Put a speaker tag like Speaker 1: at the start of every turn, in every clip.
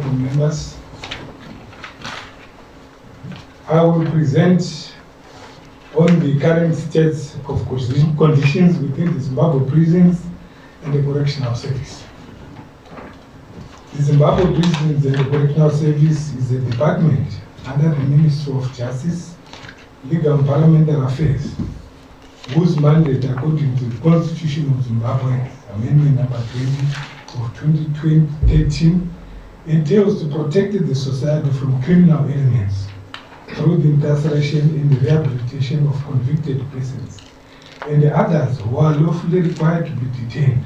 Speaker 1: members, I will present on the current state of conditions within the Zimbabwe prisons and the correctional service. The Zimbabwe Prisons and the Correctional Service is a department under the Ministry of Justice, Legal and Parliamentary Affairs, whose mandate, according to the Constitution of Zimbabwe, Amendment number 20 of 2013, entails to protect the society from criminal elements through the incarceration and the rehabilitation of convicted persons and the others who are lawfully required to be detained,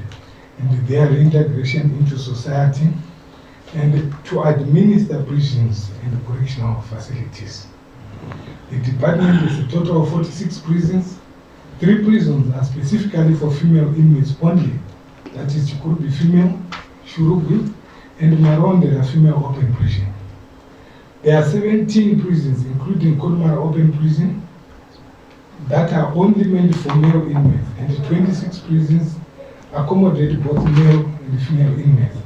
Speaker 1: and their reintegration into society, and to administer prisons and correctional facilities. The department has a total of 46 prisons. 3 prisons are specifically for female inmates only, that is Chikurubi female, Shurubi, and Marondera female open prison. There are 17 prisons, including Kodmara open prison, that are only meant for male inmates, and 26 prisons accommodate both male and female inmates.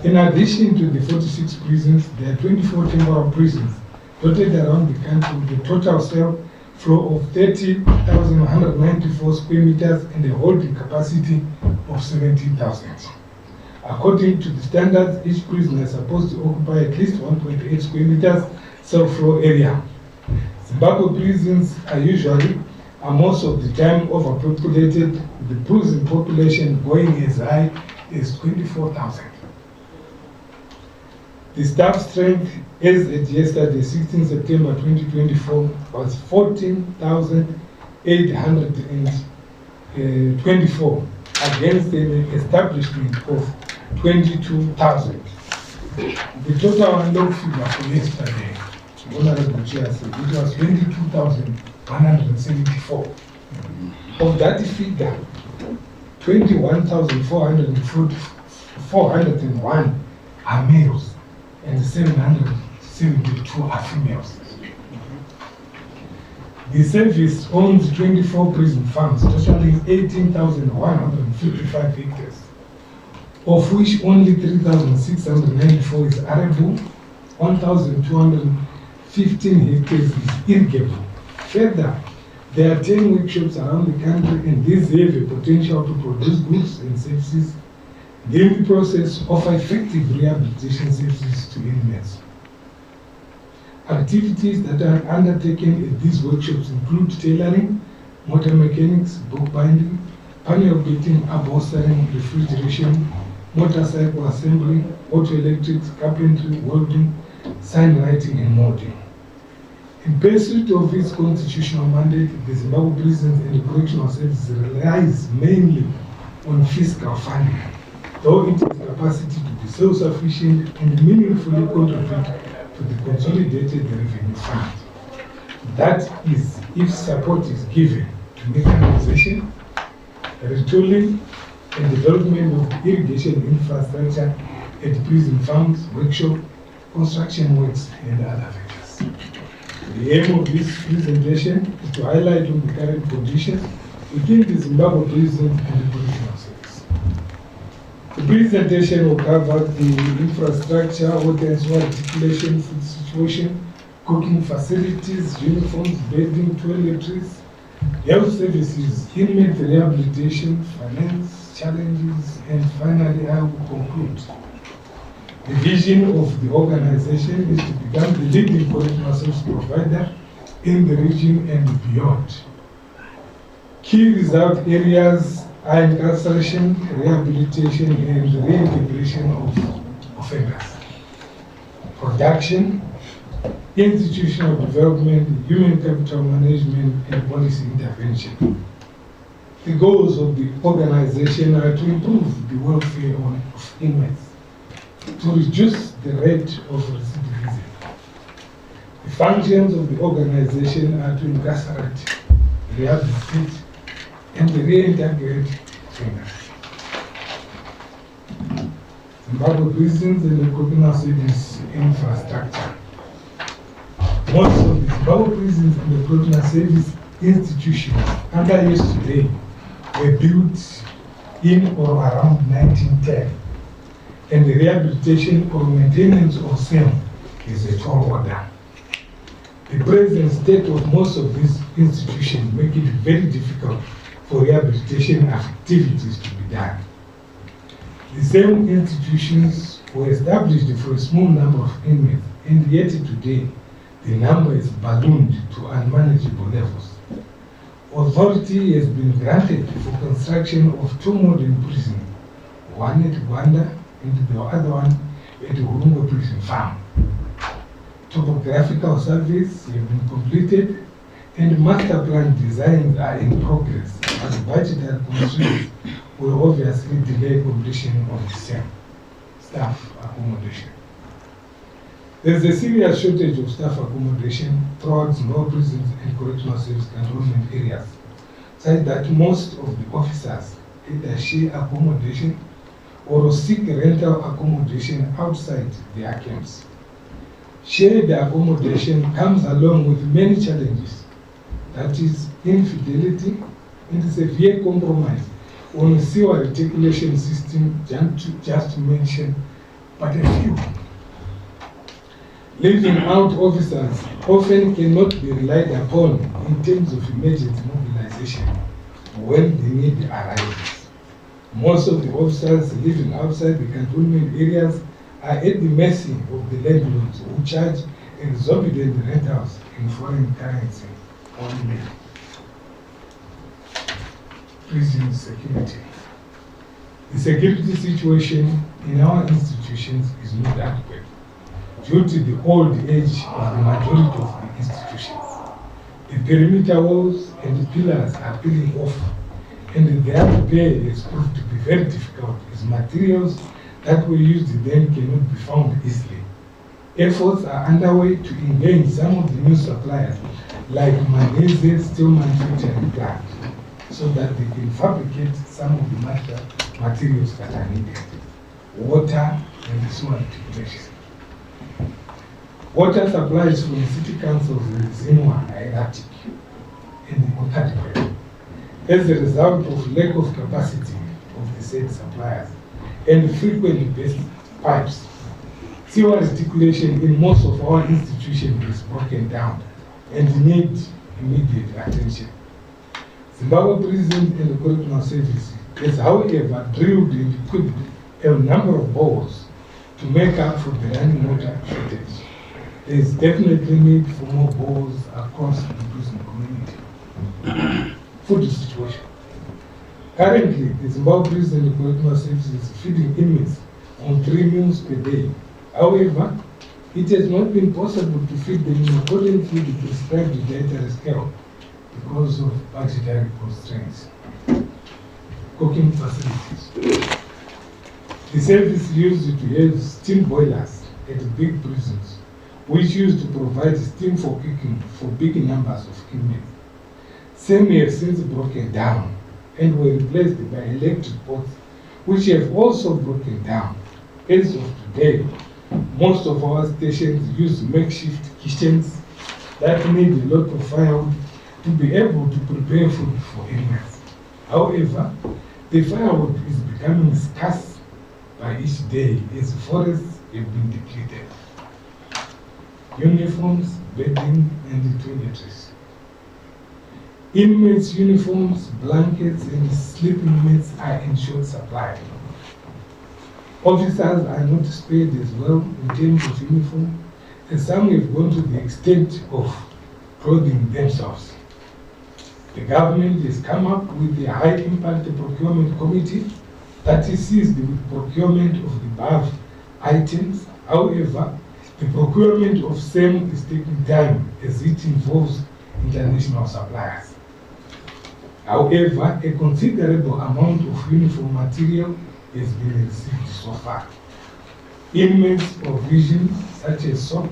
Speaker 1: In addition to the 46 prisons, there are 24 temporary prisons dotted around the country with a total cell floor of 30,194 square meters and a holding capacity of 17,000. According to the standards, each prison is supposed to occupy at least 1.8 square meters cell floor area. Zimbabwe prisons are most of the time overpopulated, with the prison population going as high as 24,000. The staff strength as at yesterday, 16 September 2024, was 14,824 against an establishment of 22,000. The total unlocked figure for yesterday, Honorable Chair said, it was 22,174. Of that figure, 21,401 are males and 772 are females. The service owns 24 prison farms totaling 18,155 hectares, of which only 3,694 is arable, 1,215 hectares is irrigable. Further, there are 10 workshops around the country, and these have a potential to produce goods and services in the process of effective rehabilitation services to inmates. Activities that are undertaken at these workshops include tailoring, motor mechanics, bookbinding, panel beating, upholstering, refrigeration, motorcycle assembly, auto electrics, carpentry, welding, sign writing, and molding. In pursuit of its constitutional mandate, the Zimbabwe Prisons and Correctional Service relies mainly on fiscal funding, though it has capacity to be self-sufficient and meaningfully contribute to the consolidated revenue fund. That is, if support is given to mechanization, retooling, and development of irrigation infrastructure at prison farms, workshop, construction works, and other ventures. The aim of this presentation is to highlight on the current conditions within the Zimbabwe prisons and the correctional service. The presentation will cover the infrastructure, water and sewer articulation, food situation, cooking facilities, uniforms, bedding, toiletries, health services, inmate rehabilitation, finance challenges, and finally I will conclude. The vision of the organization is to become the leading correctional service provider in the region and beyond. Key result areas are incarceration, rehabilitation, and reintegration of offenders, production, institutional development, human capital management, and policy intervention. The goals of the organization are to improve the welfare of inmates, to reduce the rate of recidivism. The functions of the organization are to incarcerate, rehabilitate, and reintegrate offenders. Zimbabwe prisons and the correctional service infrastructure. Most of the Zimbabwe prisons and the correctional service institutions under use today were built in or around 1910. and the rehabilitation or maintenance of same is a tall order. The present state of most of these institutions make it very difficult for rehabilitation activities to be done. The same institutions were established for a small number of inmates, and yet today the number is ballooned to unmanageable levels. Authority has been granted for construction of 2 modern prisons, one at Rwanda and the other one at the Hurungo Prison Farm. Topographical surveys have been completed and master plan designs are in progress, as budgetary constraints will obviously delay completion of the same staff accommodation. There is a serious shortage of staff accommodation throughout Zimbabwe prisons and correctional service cantonment areas, such that most of the officers either share accommodation or seek rental accommodation outside their camps. Shared accommodation comes along with many challenges, that is infidelity and severe compromise on sewer reticulation system, just to mention but a few. Leaving out officers often cannot be relied upon in terms of emergency mobilization when the need arises. Most of the officers living outside the cantonment areas are at the mercy of the landlords who charge exorbitant rentals in foreign currency only. Prison security. The security situation in our institutions is not adequate due to the old age of the majority of the institutions. The perimeter walls and the pillars are peeling off, and their repair has proved to be very difficult as materials that were used then cannot be found easily. Efforts are underway to engage some of the new suppliers like Manese Steel Manufacturing Plant so that they can fabricate some of the materials that are needed. Water and sewer reticulation. Water supplies from the city councils in Zimbabwe are erratic and inadequate as a result of lack of capacity of the said suppliers and frequent burst pipes. Sewer reticulation in most of our institutions is broken down and needs immediate attention. Zimbabwe Prison and Correctional Service has, however, drilled and equipped a number of boreholes to make up for the running water shortage. There is definitely need for more boreholes across the prison community. Food situation. Currently, the Zimbabwe Prison and Correctional Service is feeding inmates on 3 meals per day. However, it has not been possible to feed them in accordance with the prescribed dietary scale because of budgetary constraints. Cooking facilities. The service used to have steam boilers at big prisons, which used to provide steam for cooking for big numbers of inmates. Some have since broken down and were replaced by electric pots, which have also broken down. As of today, most of our stations use makeshift kitchens that need a lot of firewood to be able to prepare food for inmates. However, the firewood is becoming scarce by each day as forests have been depleted. Uniforms, bedding, and toiletries. Inmates' uniforms, blankets, and sleeping mats are in short supply. Officers are not spared as well in terms of uniform, and some have gone to the extent of clothing themselves. The government has come up with a high-impact procurement committee that is seized with procurement of the above items. However, the procurement of same is taking time as it involves international suppliers. However, a considerable amount of uniform material has been received so far. Inmates' provisions such as soap,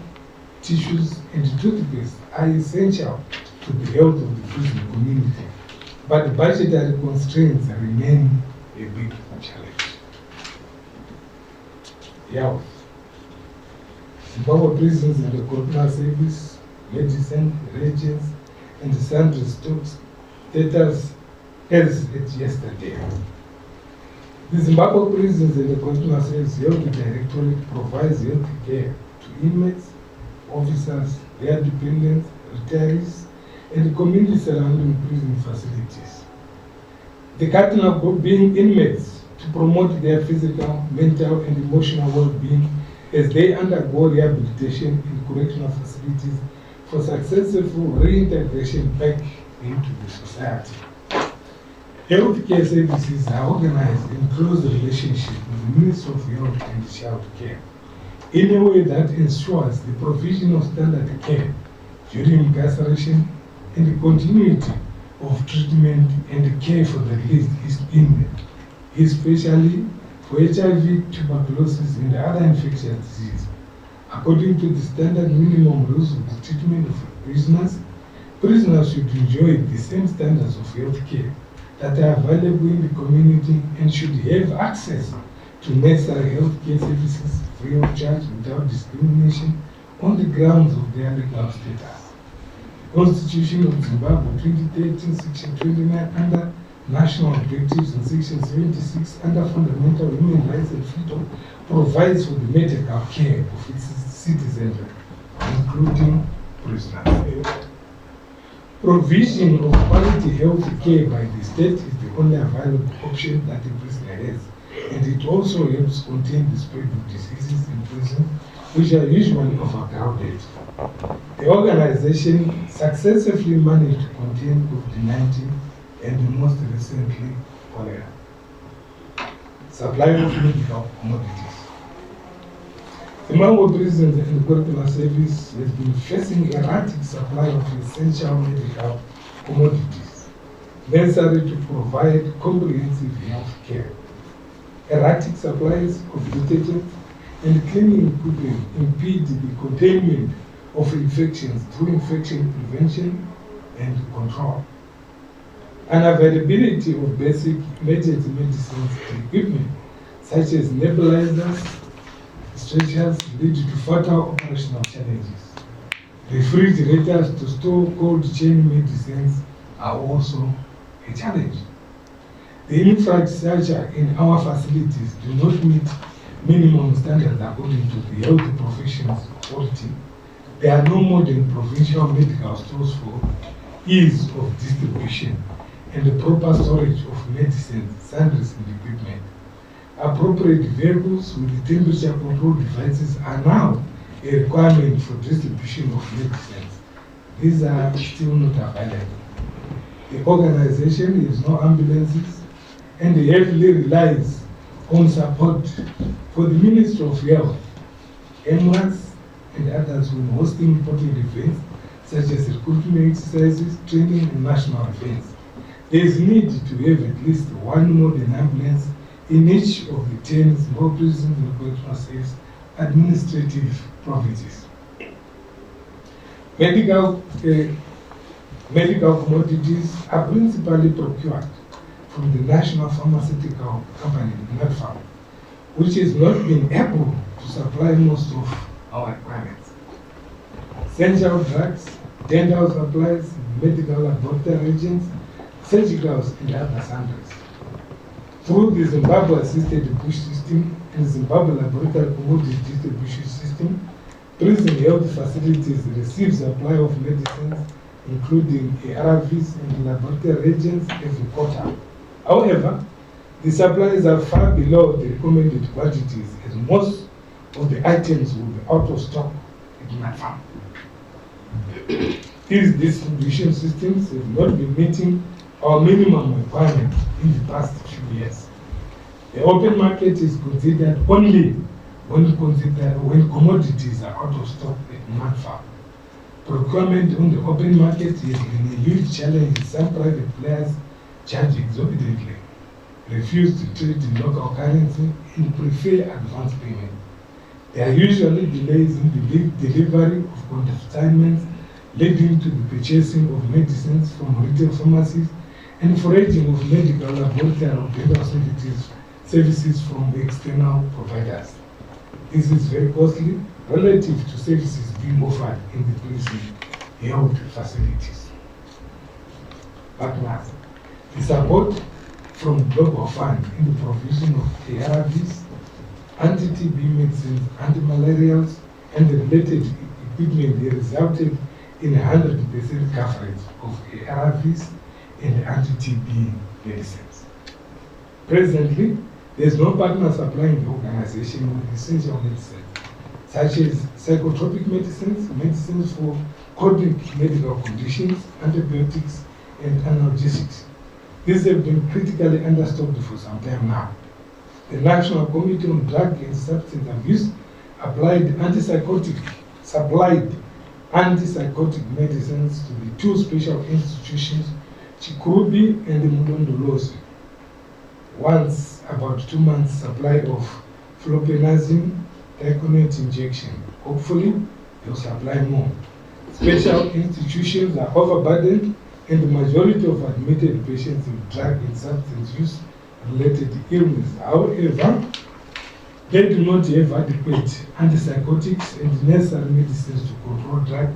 Speaker 1: tissues, and toothpaste are essential to the health of the prison community, but budgetary constraints remain a big challenge. Health. Zimbabwe prisons and the correctional service, medicine, reagents, and sundry stocks status as at yesterday. The Zimbabwe Prisons and the Correctional Services Health Directorate provides health care to inmates, officers, their dependents, retirees, and the community surrounding prison facilities. The cardinal goal being inmates to promote their physical, mental, and emotional well-being as they undergo rehabilitation in correctional facilities for successful reintegration back into the society. Healthcare services are organized in close relationship with the Ministry of Health and Child Care in a way that ensures the provision of standard care during incarceration and the continuity of treatment and care for the released inmate, especially for HIV, tuberculosis, and other infectious diseases. According to the standard minimum rules of the treatment of prisoners, prisoners should enjoy the same standards of health care that are available in the community and should have access to necessary health care services free of charge without discrimination on the grounds of their legal status. The Constitution of Zimbabwe 2013, Section 29 under National Objectives and Section 76 under Fundamental Human Rights and Freedom provides for the medical care of its citizens, including prisoners. Provision of quality health care by the state is the only available option that the prisoner has, and it also helps contain the spread of diseases in prison, which are usually overcrowded. The organization successfully managed to contain COVID-19 and most recently cholera. Supply of medical commodities. Zimbabwe Prisons and Correctional Service has been facing erratic supply of essential medical commodities necessary to provide comprehensive health care. Erratic supplies of detergents and cleaning equipment impede the containment of infections through infection prevention and control. Unavailability of basic emergency medicines and equipment such as nebulizers, stretchers lead to fatal operational challenges. Refrigerators to store cold chain medicines are also a challenge. The infrastructure in our facilities do not meet minimum standards according to the Health Professions Authority. There are no modern provincial medical stores for ease of distribution and the proper storage of medicines, sundries, and equipment. Appropriate vehicles with temperature control devices are now a requirement for distribution of medicines. These are still not available. The organization has no ambulances and heavily relies on support for the Ministry of Health, MRAS, and others when hosting important events such as recruitment exercises, training, and national events. There is need to have at least one modern ambulance in each of the 10 small prisons and correctional service administrative provinces. Medical commodities are principally procured from the National Pharmaceutical Company, NAPFA, which has not been able to supply most of our requirements. Essential drugs, dental supplies, medical laboratory agents, surgicals, and other sundries. Through the Zimbabwe Assisted Push System and Zimbabwe Laboratory Commodity Distribution System, prison health facilities receive supply of medicines, including ARVs and laboratory agents every quarter. However, the supplies are far below the recommended quantities, as most of the items will be out of stock at NAPFA. These distribution systems have not been meeting our minimum requirement in the past few years. The open market is considered only when commodities are out of stock at NAPFA. Procurement on the open market has been a huge challenge as some private players charge exorbitantly, refuse to trade in local currency, and prefer advance payment. There are usually delays in the delivery of consignments, leading to the purchasing of medicines from retail pharmacies and foraging of medical laboratory or dental services from external providers. This is very costly relative to services being offered in the prison health facilities. Partners. The support from Global Fund in the provision of ARVs, anti-TB medicines, anti-malarials, and the related equipment. They resulted in 100% coverage of ARVs and anti-TB medicines. Presently, there is no partner supplying the organization with essential medicines, such as psychotropic medicines, medicines for chronic medical conditions, antibiotics, and analgesics. These have been critically understocked for some time now. The National Committee on Drug and Substance Abuse supplied antipsychotic medicines to the two special institutions, Chikurubi and Mudondolozi. Once about 2 months supply of fluphenazine diconate injection. Hopefully, they'll supply more. Special institutions are overburdened, and the majority of admitted patients with drug and substance use related illness. However, they do not have adequate antipsychotics and necessary medicines to control drug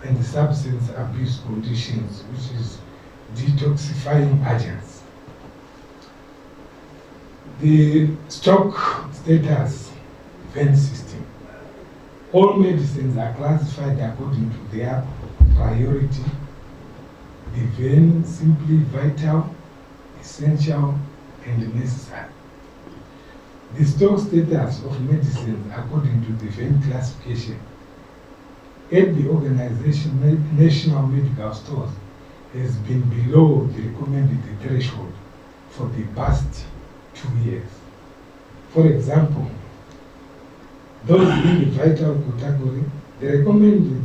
Speaker 1: and substance abuse conditions, which is detoxifying agents. The stock status VEN system. All medicines are classified according to their priority. The VEN, simply vital, essential, and necessary. The stock status of medicines according to the VEN classification at the organization National Medical Stores has been below the recommended threshold for the past 2 years. For example, those in the vital category, the recommended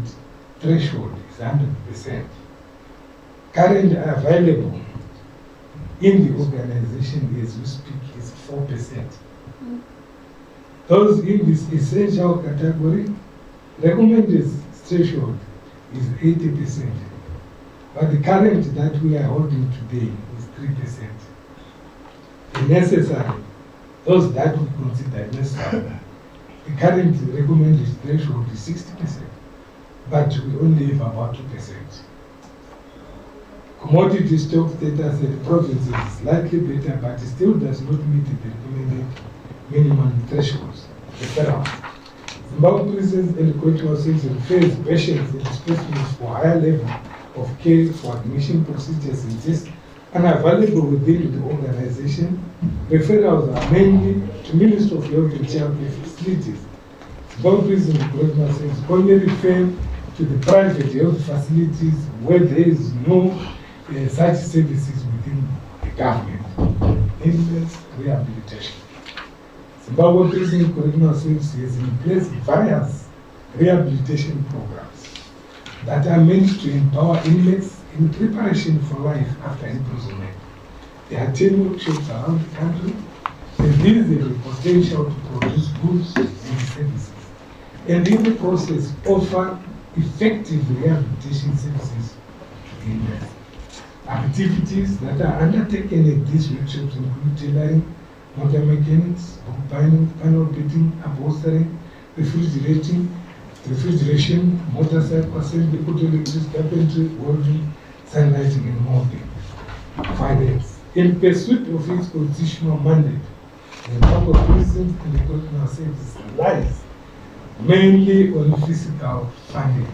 Speaker 1: threshold is 100%. Currently available in the organization as we speak is 4%. Those in this essential category, recommended threshold is 80%. But the current that we are holding today is 3%. The necessary, those that we consider necessary, the current recommended threshold is 60%, but we only have about 2%. Commodity stock status at the province is slightly better, but still does not meet the recommended minimum thresholds. Referral. Zimbabwe prisons and correctional centers refers patients and specimens for higher level of care for admission procedures and tests unavailable within the organization. Referrals are mainly to Ministry of Health and Child Care facilities. Zimbabwe prisons and correctional centers only refer to the private health facilities where there is no such services within the government. Instance rehabilitation. Zimbabwe Prison Correctional Services has in place various rehabilitation programs that are meant to empower inmates in preparation for life after imprisonment. There are 10 workshops around the country, and these have the potential to produce goods and services, and in the process offer effective rehabilitation services to inmates. Activities that are undertaken at these workshops include tailoring, motor mechanics, bookbinding, panel beating, upholstering, refrigeration, motorcycle assembly, auto electric, carpentry, welding, sandwriting, and molding. Finance. In pursuit of its constitutional mandate, the Zimbabwe prisons and the correctional services relies mainly on physical funding,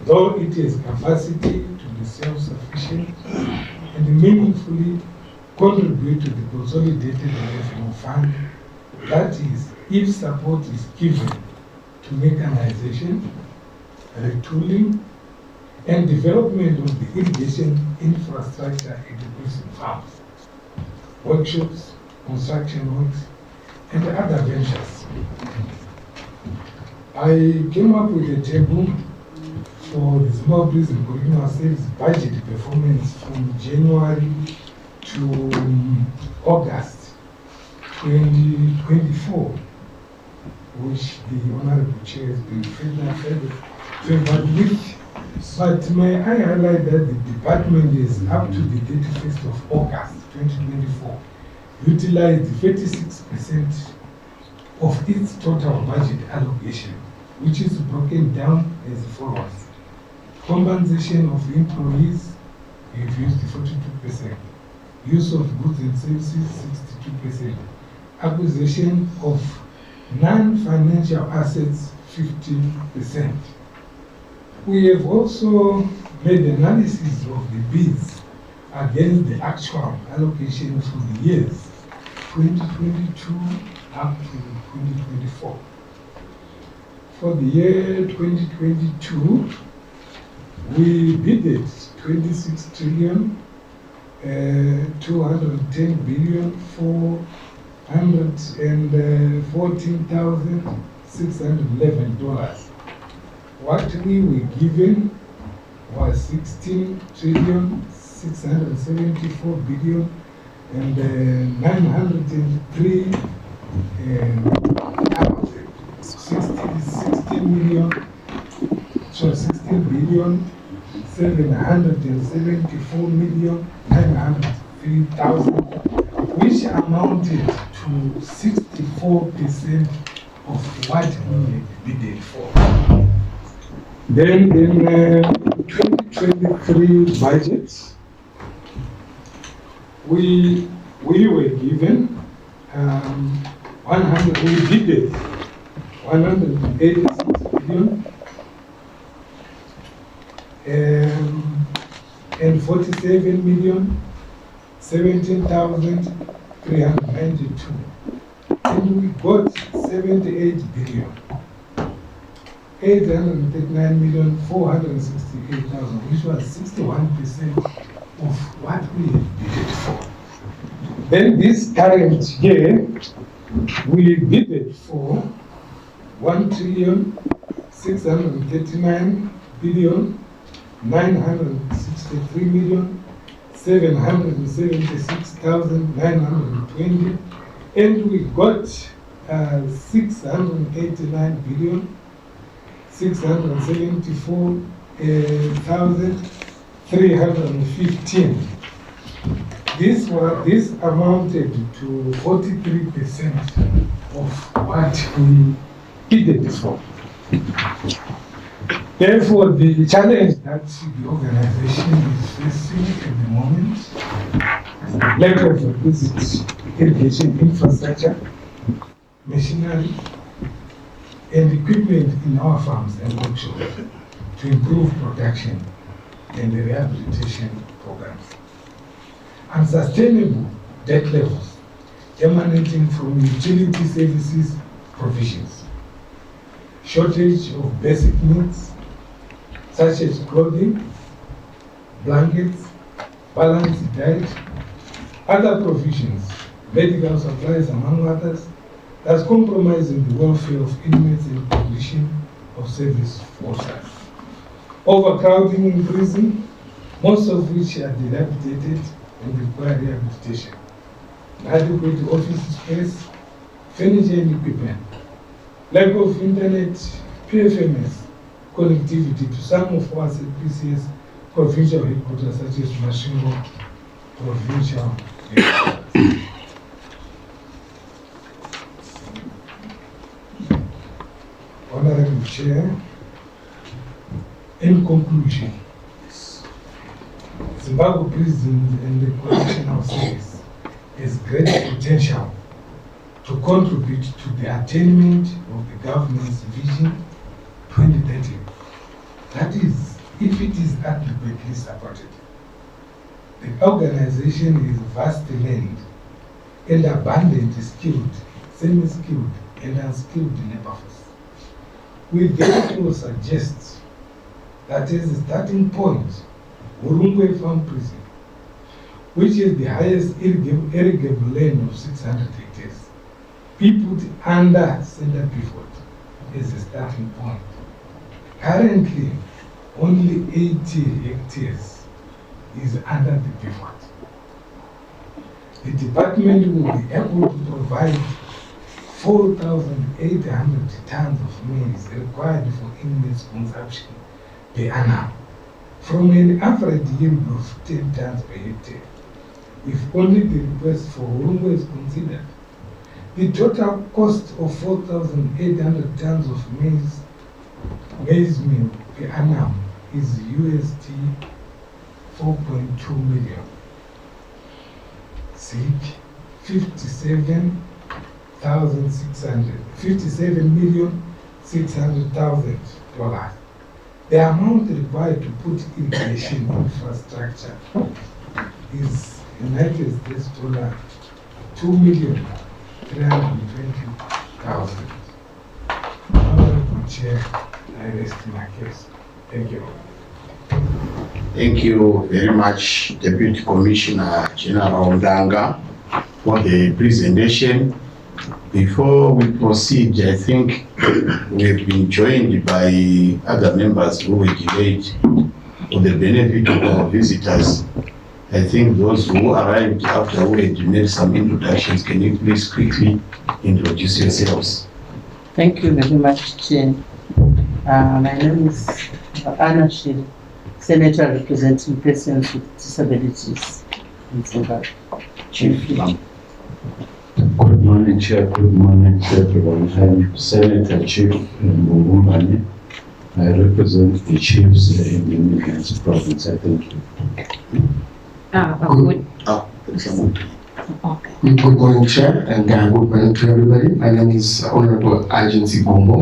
Speaker 1: though it has capacity to be self-sufficient and meaningfully contribute to the consolidated revenue fund. That is, if support is given to mechanization, retooling, and development of the irrigation infrastructure at the prison farms, workshops, construction works, and other ventures. I came up with a table for the Zimbabwe Prison Correctional Service budget performance from January to August 2024, which the Honorable Chair has been favored with. But may I highlight that the department is up to the 31st of August 2024 utilized 36% of its total budget allocation, which is broken down as follows. Compensation of employees, we've used 42%. use of goods and services 62%, acquisition of non-financial assets 15%. We have also made analysis of the bids against the actual allocation for the years 2022 up to 2024. For the year 2022, we bidded 26 trillion 210 billion 414,611 dollars. What we were given was 16 trillion 674 billion and 903 16 billion 774 million 903,000, which amounted to 64% of what we bidded for. Then in 2023 budget, we were given we bidded 186 billion and 47 million 17,392, and we got 78 billion 839,468,000, which was 61% of what we bidded for. Then this current year, we bidded for 1,639,776,920, and we got 689,674,315. This amounted to 43% of what we bidded for. Therefore, the challenge that the organization is facing at the moment is the lack of requisite irrigation infrastructure, machinery, and equipment in our farms and workshops to improve production and the rehabilitation programs. Unsustainable debt levels emanating from utility services provisions, shortage of basic needs such as clothing, blankets, balanced diet, other provisions, medical supplies among others, thus compromising the welfare of inmates and condition of service workers. Overcrowding in prison, most of which are dilapidated and require rehabilitation. Inadequate office space, furniture and equipment. Lack of internet, PFMS, connectivity to some of our CPCS provincial headquarters such as Mashingo provincial headquarters. Honorable Chair, in conclusion, Zimbabwe Prison and the Correctional Service has great potential to contribute to the attainment of the government's Vision 2030. That is, if it is adequately supported. The organization is vastly learned and abundantly skilled, semi-skilled, and unskilled labor force. We therefore suggest that as a starting point, Urungwe Farm Prison, which is the highest irrigable land of 600 hectares, be put under center pivot as a starting point. Currently, only 80 hectares is under the pivot. The department will be able to provide 4,800 tons of maize required for inmates' consumption per annum, from an average yield of 10 tons per hectare. If only the request for Urungwe is considered, the total cost of 4,800 tons of maize meal per annum is USD 4.2 million. exceed 57,600,000. The amount required to put irrigation infrastructure is United States dollar $2,320,000. Honorable Chair, I rest my case. Thank you.
Speaker 2: Thank you very much, Deputy Commissioner General Ndanga, for the presentation. Before we proceed, I think we've been joined by other members who were delayed for the benefit of our visitors. I think those who arrived after we had made some introductions, can you please quickly introduce yourselves?
Speaker 3: Thank you very much, Chair. My name is Anna Shiri, Senator representing persons with disabilities in Zimbabwe.
Speaker 2: Chief Lam.
Speaker 4: Good morning, Chair. Good morning to everyone. I'm Senator Chief Mbumbani. I represent the chiefs in the Midlands province. I thank you.
Speaker 3: Good.
Speaker 5: Okay. Good morning, Chair, and good morning to everybody. My name is Honorable Agency Gombo.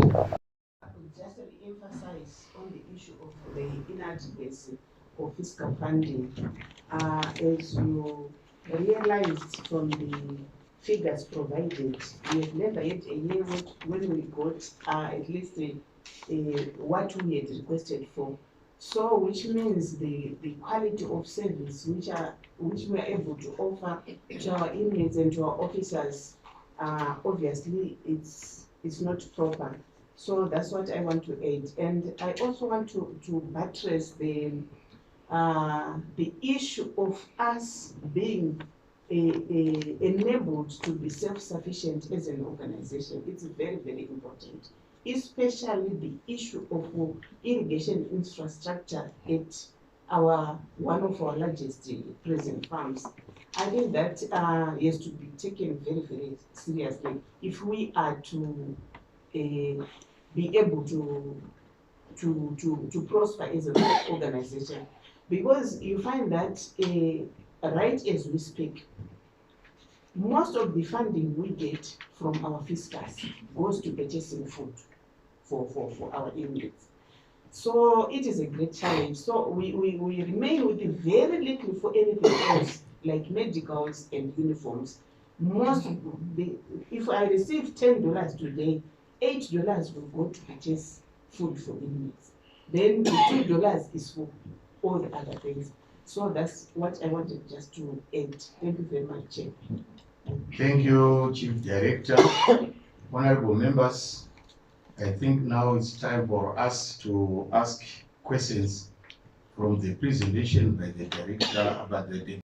Speaker 3: Just to emphasize on the issue of the inadequacy of fiscal funding. As you realized from the figures provided, we have never had a year when we got at least what we had requested for. So, which means the quality of service which we are able to offer to our inmates and to our officers, obviously it's not proper. So that's what I want to add, and I also want to buttress the issue of us being enabled to be self-sufficient as an organization. It's very, very important, especially the issue of irrigation infrastructure at one of our largest present farms. I think that has to be taken very, very seriously if we are to be able to prosper as an organization, because you find that right as we speak, most of the funding we get from our fiscals goes to purchasing food for our inmates. So it is a great challenge. So we remain with very little for anything else, like medicals and uniforms. If I receive $10 today, $8 will go to purchase food for inmates. Then the $2 is for all the other things. So that's what I wanted just to add. Thank you very much, Chair.
Speaker 2: Thank you, Chief Director. Honorable members, I think now it's time for us to ask questions from the presentation by the Director about the